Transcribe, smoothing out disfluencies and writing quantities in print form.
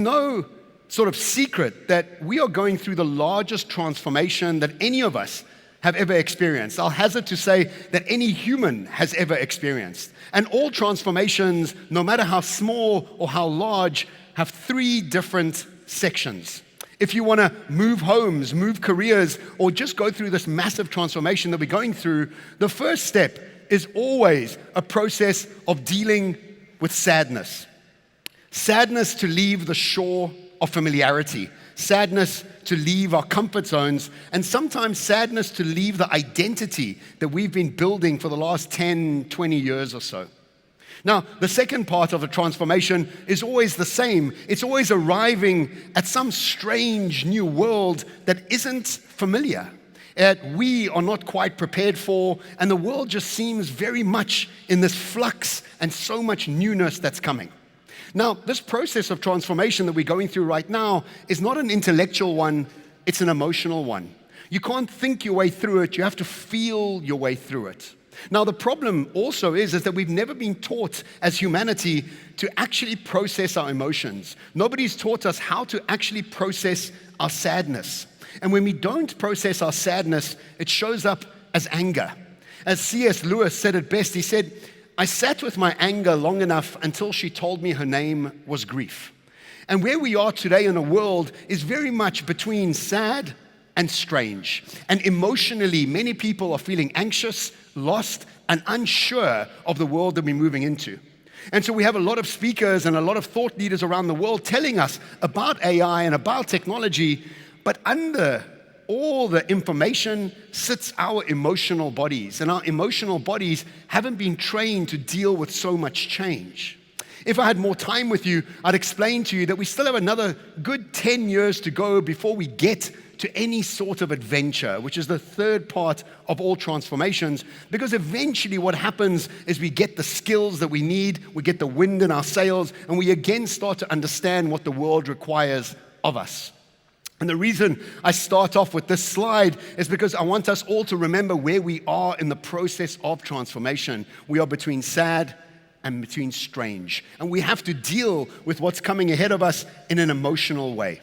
No sort of secret that we are going through the largest transformation that any of us have ever experienced. I'll hazard to say that any human has ever experienced. And all transformations, no matter how small or how large, have three different sections. If you want to move homes, move careers, or just go through this massive transformation that we're going through, the first step is always a process of dealing with sadness. Sadness to leave the shore of familiarity, sadness to leave our comfort zones, and sometimes sadness to leave the identity that we've been building for the last 10, 20 years or so. Now, the second part of a transformation is always the same. It's always arriving at some strange new world that isn't familiar, that we are not quite prepared for, and the world just seems very much in this flux and so much newness that's coming. Now, this process of transformation that we're going through right now is not an intellectual one, it's an emotional one. You can't think your way through it, you have to feel your way through it. Now, the problem also is that we've never been taught as humanity to actually process our emotions. Nobody's taught us how to actually process our sadness. And when we don't process our sadness, it shows up as anger. As C.S. Lewis said it best, he said, "I sat with my anger long enough until she told me her name was grief." And where we are today in the world is very much between sad and strange. And emotionally, many people are feeling anxious, lost, and unsure of the world that we're moving into. And so we have a lot of speakers and a lot of thought leaders around the world telling us about AI and about technology, but under all the information sits our emotional bodies, and our emotional bodies haven't been trained to deal with so much change. If I had more time with you, I'd explain to you that we still have another good 10 years to go before we get to any sort of adventure, which is the third part of all transformations, because eventually what happens is we get the skills that we need, we get the wind in our sails, and we again start to understand what the world requires of us. And the reason I start off with this slide is because I want us all to remember where we are in the process of transformation. We are between sad and between strange. And we have to deal with what's coming ahead of us in an emotional way.